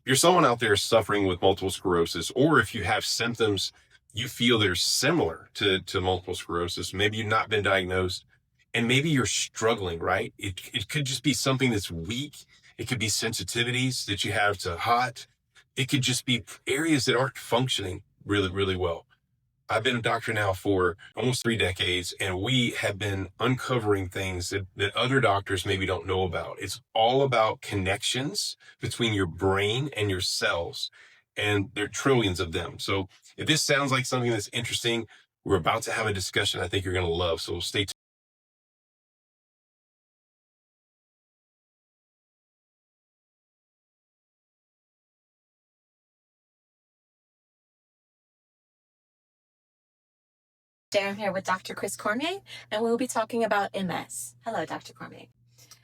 you're someone out there suffering with multiple sclerosis, or if you have symptoms you feel they're similar to multiple sclerosis, maybe you've not been diagnosed, and maybe you're struggling, right? It could just be something that's weak. It could be sensitivities that you have to hot. It could just be areas that aren't functioning really, really well. I've been a doctor now for almost 3 decades, and we have been uncovering things that other doctors maybe don't know about. It's all about connections between your brain and your cells, and there are trillions of them. So if this sounds like something that's interesting, we're about to have a discussion I think you're going to love. So stay tuned. I'm here with Dr. Chris Cormier, and we'll be talking about MS. Hello, Dr. Cormier.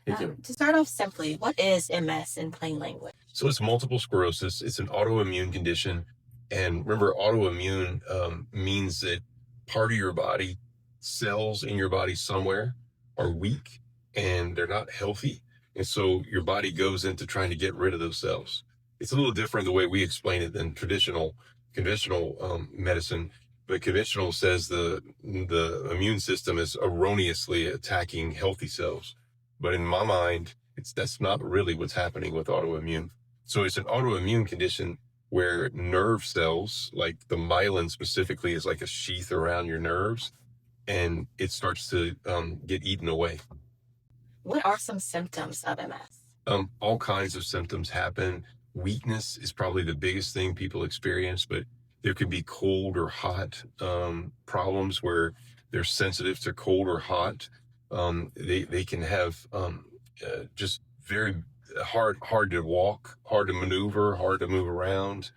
Thank you. To start off simply, what is MS in plain language? So it's multiple sclerosis. It's an autoimmune condition. And remember, autoimmune means that part of your body, cells in your body somewhere are weak and they're not healthy. And so your body goes into trying to get rid of those cells. It's a little different the way we explain it than conventional medicine. But conventional says the immune system is erroneously attacking healthy cells. But in my mind, that's not really what's happening with autoimmune. So it's an autoimmune condition where nerve cells, like the myelin specifically, is like a sheath around your nerves, and it starts to get eaten away. What are some symptoms of MS? All kinds of symptoms happen. Weakness is probably the biggest thing people experience, but there could be cold or hot problems where they're sensitive to cold or hot. They can have just very hard to walk, hard to maneuver, hard to move around.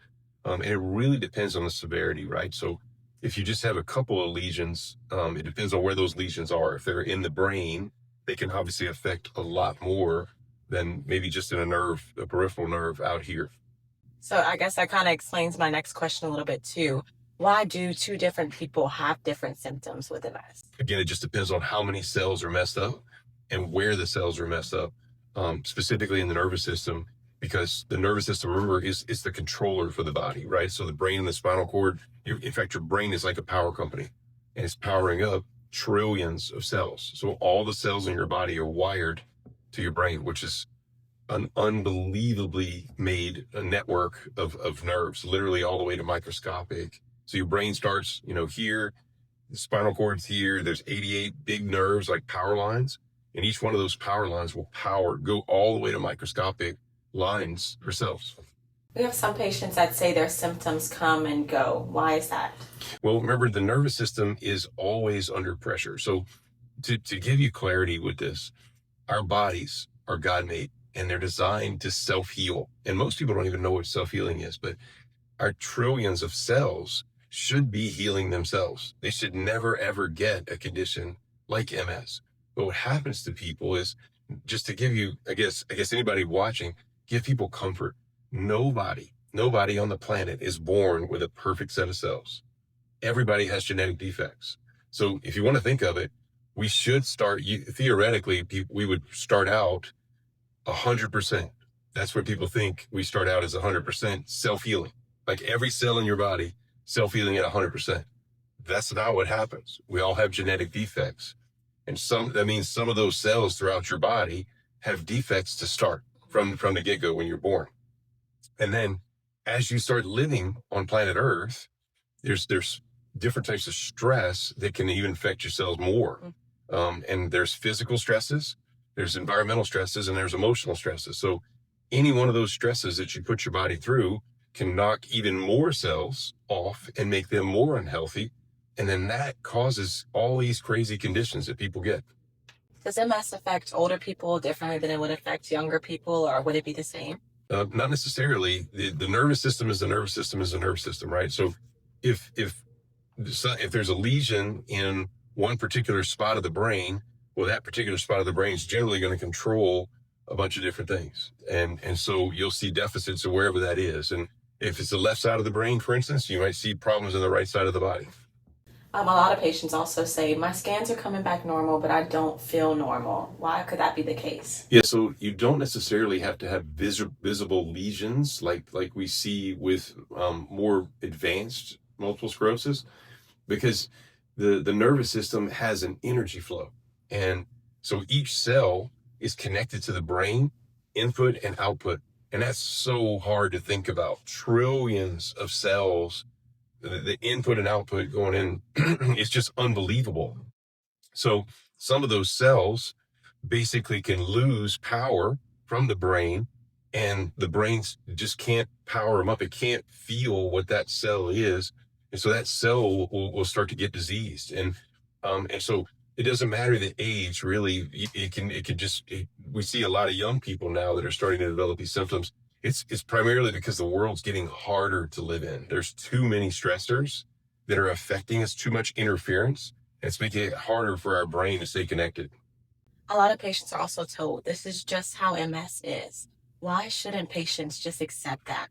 And it really depends on the severity, right? So if you just have a couple of lesions, it depends on where those lesions are. If they're in the brain, they can obviously affect a lot more than maybe just in a peripheral nerve out here. So I guess that kind of explains my next question a little bit too. Why do two different people have different symptoms with MS? Again, it just depends on how many cells are messed up and where the cells are messed up, specifically in the nervous system, because the nervous system, remember, is the controller for the body, right? So the brain and the spinal cord, in fact, your brain is like a power company, and it's powering up trillions of cells. So all the cells in your body are wired to your brain, which is an unbelievably made a network of nerves, literally all the way to microscopic. So your brain starts, here, the spinal cord's here, there's 88 big nerves like power lines, and each one of those power lines will go all the way to microscopic lines for cells. We have some patients that say their symptoms come and go. Why is that? Well, remember, the nervous system is always under pressure. So to give you clarity with this, our bodies are God-made, and they're designed to self-heal. And most people don't even know what self-healing is, but our trillions of cells should be healing themselves. They should never, ever get a condition like MS. But what happens to people is, just to give you, I guess anybody watching, give people comfort. Nobody on the planet is born with a perfect set of cells. Everybody has genetic defects. So if you want to think of it, we should theoretically, we would start out 100%. That's where people think we start out as 100% self-healing. Like every cell in your body, self-healing at 100%. That's not what happens. We all have genetic defects. And that means some of those cells throughout your body have defects to start from the get-go when you're born. And then as you start living on planet Earth, there's different types of stress that can even affect your cells more. And there's physical stresses, there's environmental stresses, and there's emotional stresses. So any one of those stresses that you put your body through can knock even more cells off and make them more unhealthy. And then that causes all these crazy conditions that people get. Does MS affect older people differently than it would affect younger people, or would it be the same? Not necessarily. The nervous system is the nervous system, right? So if there's a lesion in one particular spot of the brain, well, that particular spot of the brain is generally going to control a bunch of different things. And so you'll see deficits of wherever that is. And if it's the left side of the brain, for instance, you might see problems in the right side of the body. A lot of patients also say my scans are coming back normal, but I don't feel normal. Why could that be the case? Yeah, so you don't necessarily have to have visible lesions like we see with more advanced multiple sclerosis, because the nervous system has an energy flow, and so each cell is connected to the brain, input and output, and that's so hard to think about. Trillions of cells, the input and output going in is just unbelievable. So some of those cells basically can lose power from the brain, and the brain just can't power them up. It can't feel what that cell is. And so that cell will start to get diseased. And so it doesn't matter the age, really. We see a lot of young people now that are starting to develop these symptoms. It's primarily because the world's getting harder to live in. There's too many stressors that are affecting us, too much interference. It's making it harder for our brain to stay connected. A lot of patients are also told this is just how MS is. Why shouldn't patients just accept that?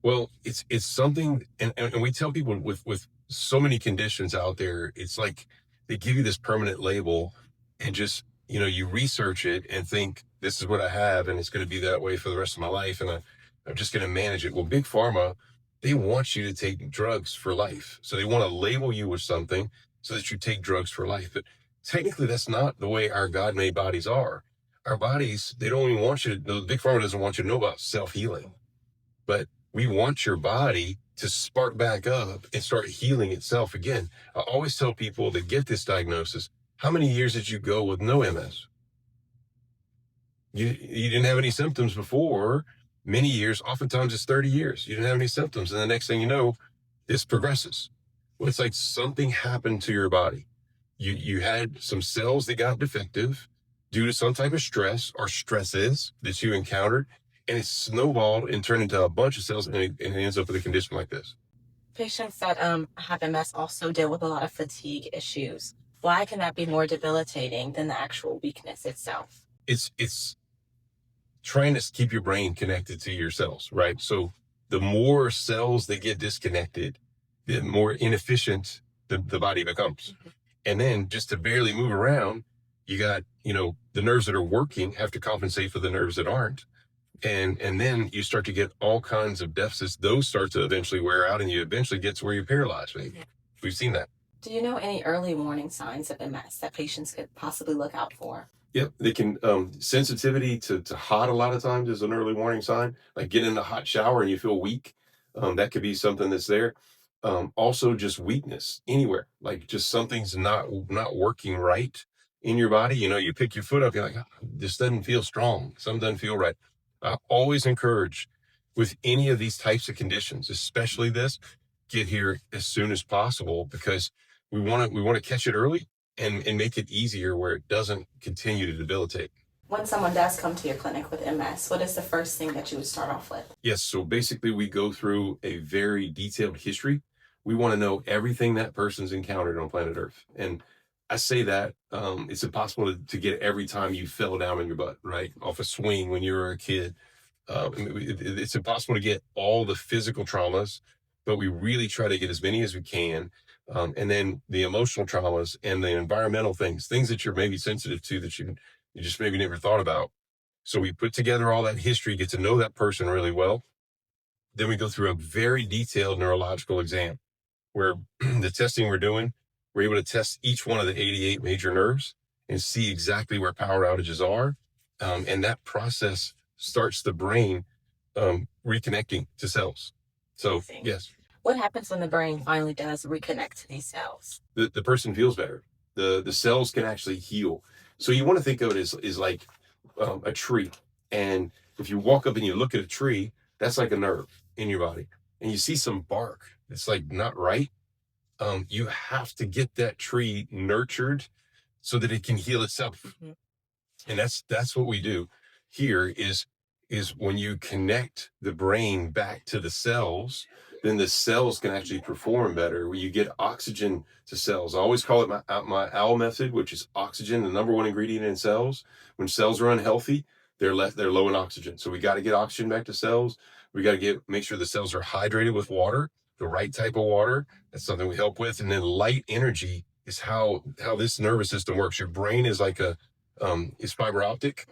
Well, it's something, and we tell people with so many conditions out there, it's like they give you this permanent label, and just, you research it and think this is what I have, and it's going to be that way for the rest of my life, and I'm just going to manage it. Well, big pharma, they want you to take drugs for life, so they want to label you with something so that you take drugs for life. But technically, that's not the way our God-made bodies are. Our bodies, they don't even want you to. The big pharma doesn't want you to know about self-healing, but we want your body to spark back up and start healing itself again. I always tell people that get this diagnosis, how many years did you go with no MS? You didn't have any symptoms before many years. Oftentimes it's 30 years. You didn't have any symptoms. And the next thing you know, this progresses. Well, it's like something happened to your body. You had some cells that got defective due to some type of stress or stresses that you encountered, and it snowballed and turned into a bunch of cells, and it ends up with a condition like this. Patients that have MS also deal with a lot of fatigue issues. Why can that be more debilitating than the actual weakness itself? It's trying to keep your brain connected to your cells, right? So the more cells that get disconnected, the more inefficient the body becomes. Mm-hmm. And then just to barely move around, you got, the nerves that are working have to compensate for the nerves that aren't. And then you start to get all kinds of deficits. Those start to eventually wear out, and you eventually get to where you're paralyzed. Right? Yeah. We've seen that. Do you know any early warning signs of MS that patients could possibly look out for? Yep, they can. Sensitivity to hot a lot of times is an early warning sign. Like get in a hot shower and you feel weak. That could be something that's there. Also, just weakness anywhere, like just something's not working right in your body. You pick your foot up, you're like, "Ah, this doesn't feel strong. Something doesn't feel right." I always encourage with any of these types of conditions, especially this, get here as soon as possible, because we want to catch it early and make it easier where it doesn't continue to debilitate. When someone does come to your clinic with MS, what is the first thing that you would start off with? Yes, so basically we go through a very detailed history. We want to know everything that person's encountered on planet Earth. And I say that it's impossible to get every time you fell down on your butt, right? Off a swing when you were a kid. It's impossible to get all the physical traumas, but we really try to get as many as we can. And then the emotional traumas and the environmental things that you're maybe sensitive to that you just maybe never thought about. So we put together all that history, get to know that person really well. Then we go through a very detailed neurological exam where the testing we're doing, we're able to test each one of the 88 major nerves and see exactly where power outages are. And that process starts the brain reconnecting to cells. So, Amazing. yes. What happens when the brain finally does reconnect to these cells? The person feels better. The cells can actually heal. So you want to think of it as like a tree. And if you walk up and you look at a tree, that's like a nerve in your body. And you see some bark that's like not right. You have to get that tree nurtured so that it can heal itself. Mm-hmm. And that's what we do here is when you connect the brain back to the cells, then the cells can actually perform better, where you get oxygen to cells. I always call it my OWL method, which is oxygen, the number one ingredient in cells. When cells are unhealthy, they're low in oxygen. So we got to get oxygen back to cells. We got to make sure the cells are hydrated with water the right type of water. That's something we help with. And then light energy is how this nervous system works. Your brain is like is fiber optic,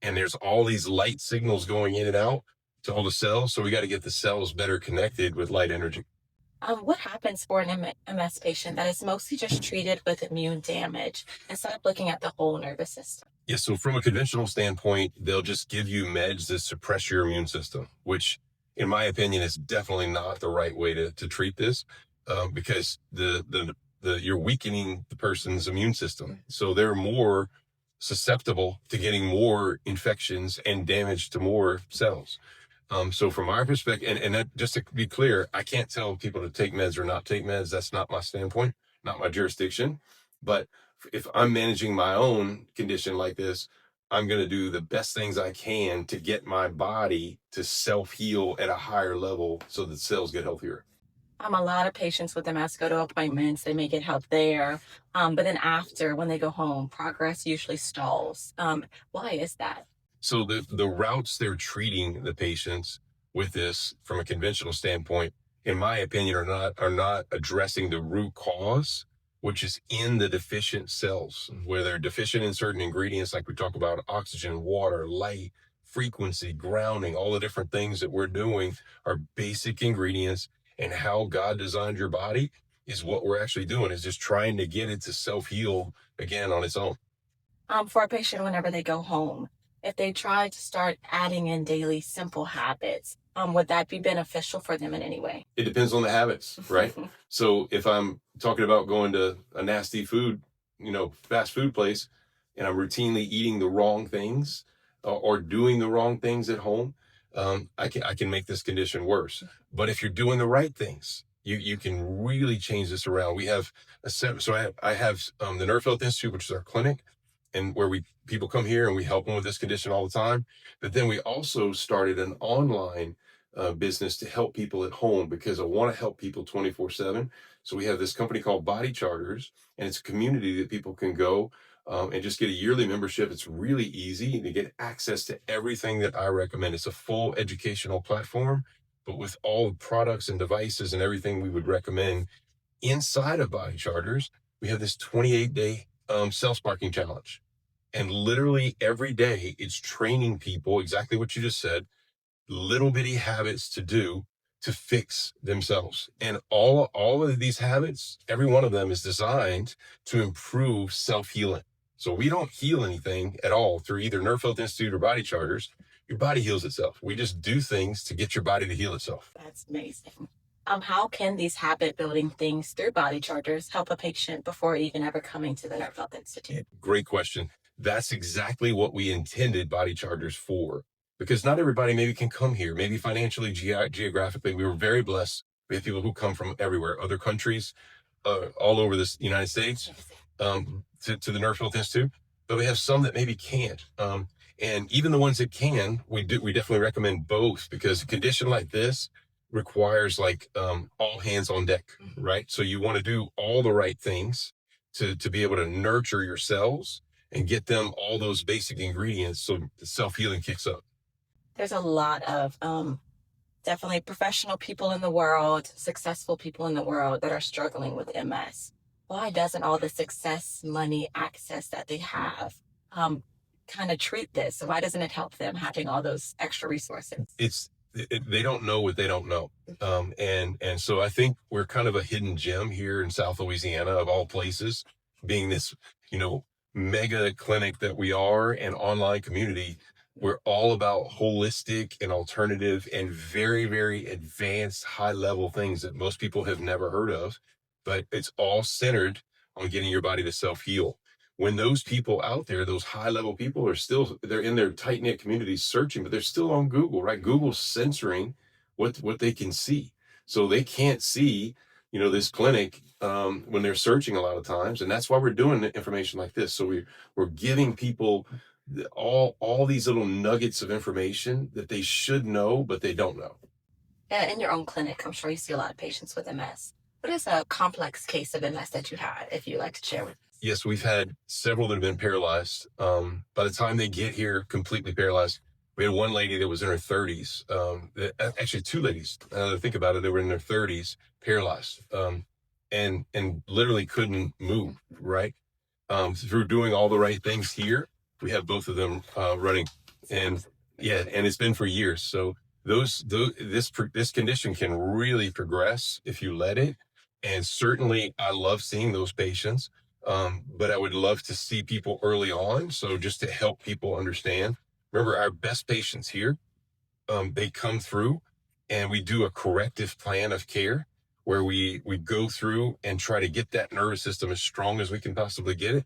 and there's all these light signals going in and out to all the cells. So we got to get the cells better connected with light energy. What happens for an MS patient that is mostly just treated with immune damage instead of looking at the whole nervous system? Yeah, so from a conventional standpoint, they'll just give you meds that suppress your immune system, which in my opinion is definitely not the right way to treat this, because you're weakening the person's immune system. So they're more susceptible to getting more infections and damage to more cells. So from our perspective, and that, just to be clear, I can't tell people to take meds or not take meds. That's not my standpoint, not my jurisdiction. But if I'm managing my own condition like this, I'm going to do the best things I can to get my body to self-heal at a higher level so that cells get healthier. A lot of patients with MS go to appointments, they may get help there. But then after, when they go home, progress usually stalls. Why is that? So the routes they're treating the patients with this from a conventional standpoint, in my opinion, are not addressing the root cause, which is in the deficient cells, where they're deficient in certain ingredients, like we talk about oxygen, water, light, frequency, grounding, all the different things that we're doing are basic ingredients. And how God designed your body is what we're actually doing, is just trying to get it to self-heal again on its own. For a patient, whenever they go home, if they try to start adding in daily simple habits, would that be beneficial for them in any way? It depends on the habits, right? So if I'm talking about going to a nasty food, fast food place, and I'm routinely eating the wrong things or doing the wrong things at home, I can make this condition worse. But if you're doing the right things, you can really change this around. We have I have the Nerve Health Institute, which is our clinic, and where people come here and we help them with this condition all the time. But then we also started an online business to help people at home, because I want to help people 24/7. So we have this company called Body Charters, and it's a community that people can go and just get a yearly membership. It's really easy to get access to everything that I recommend. It's a full educational platform, but with all the products and devices and everything we would recommend. Inside of Body Charters, we have this 28-day cell sparking challenge. And literally every day it's training people exactly what you just said, little bitty habits to do to fix themselves. And all of these habits, every one of them is designed to improve self-healing. So we don't heal anything at all through either Nerve Health Institute or Body Charters. Your body heals itself. We just do things to get your body to heal itself. That's amazing. How can these habit building things through Body Charters help a patient before even ever coming to the Nerve Health Institute? Great question. That's exactly what we intended Body Charters for, because not everybody maybe can come here, maybe financially, geographically. We were very blessed. We have people who come from everywhere, other countries, all over this United States, to the Nerve Health Institute, but we have some that maybe can't. And even the ones that can, we definitely recommend both, because a condition like this requires all hands on deck, right? So you want to do all the right things to be able to nurture your cells and get them all those basic ingredients so the self-healing kicks up. There's a lot of definitely professional people in the world, successful people in the world that are struggling with MS. Why doesn't all the success, money, access that they have kind of treat this? Why doesn't it help them having all those extra resources? They don't know what they don't know. And so I think we're kind of a hidden gem here in South Louisiana, of all places, being this, mega clinic that we are, and online community. We're all about holistic and alternative and very, very advanced high level things that most people have never heard of, but it's all centered on getting your body to self-heal. When those people out there, those high level people they're in their tight knit communities searching, but they're still on Google, right? Google's censoring what they can see. So they can't see, this clinic when they're searching a lot of times. And that's why we're doing information like this. So we're giving people all these little nuggets of information that they should know, but they don't know. In your own clinic, I'm sure you see a lot of patients with MS. What is a complex case of MS that you had, if you'd like to share with us? Yes, we've had several that have been paralyzed. By the time they get here, completely paralyzed. We had one lady that was in her 30s. Actually, two ladies. Think about it, they were in their 30s. paralyzed, and literally couldn't move, right? Through doing all the right things here, we have both of them running, and yeah, and it's been for years. So this condition can really progress if you let it, and certainly I love seeing those patients. But I would love to see people early on. So just to help people understand, remember our best patients here, they come through and we do a corrective plan of care where we go through and try to get that nervous system as strong as we can possibly get it.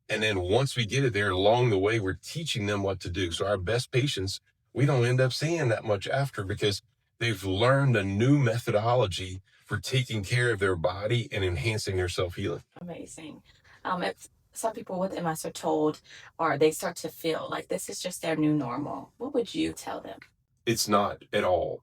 And then once we get it there, along the way, we're teaching them what to do. So our best patients, we don't end up seeing that much after because they've learned a new methodology for taking care of their body and enhancing their self-healing. Amazing. If some people with MS are told, or they start to feel like this is just their new normal, what would you tell them? It's not at all.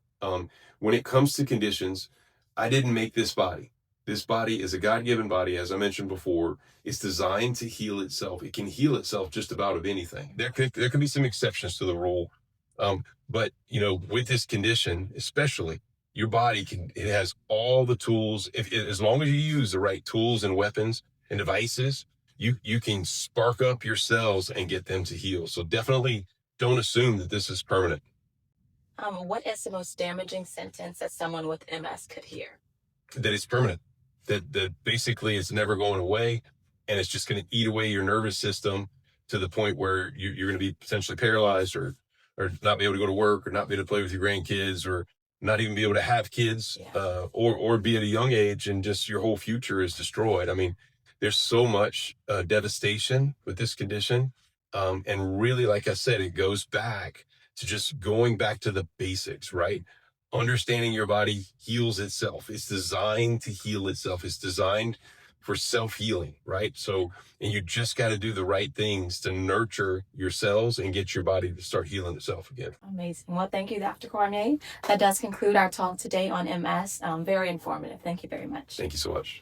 When it comes to conditions, I didn't make this body. This body is a God-given body, as I mentioned before. It's designed to heal itself. It can heal itself just about of anything. There can be some exceptions to the rule, but with this condition, especially, your body it has all the tools. As long as you use the right tools and weapons and devices, you can spark up your cells and get them to heal. So definitely don't assume that this is permanent. What is the most damaging sentence that someone with MS could hear? That it's permanent, that basically it's never going away, and it's just going to eat away your nervous system to the point where you're going to be potentially paralyzed, or not be able to go to work, or not be able to play with your grandkids, or not even be able to have kids, or be at a young age, and just your whole future is destroyed. I mean, there's so much devastation with this condition, and really, like I said, it goes back to just going back to the basics, right? Understanding your body heals itself. It's designed to heal itself. It's designed for self-healing, right? So, and you just got to do the right things to nurture your cells and get your body to start healing itself again. Amazing. Well, thank you, Dr. Cormier. That does conclude our talk today on MS. Very informative. Thank you very much. Thank you so much.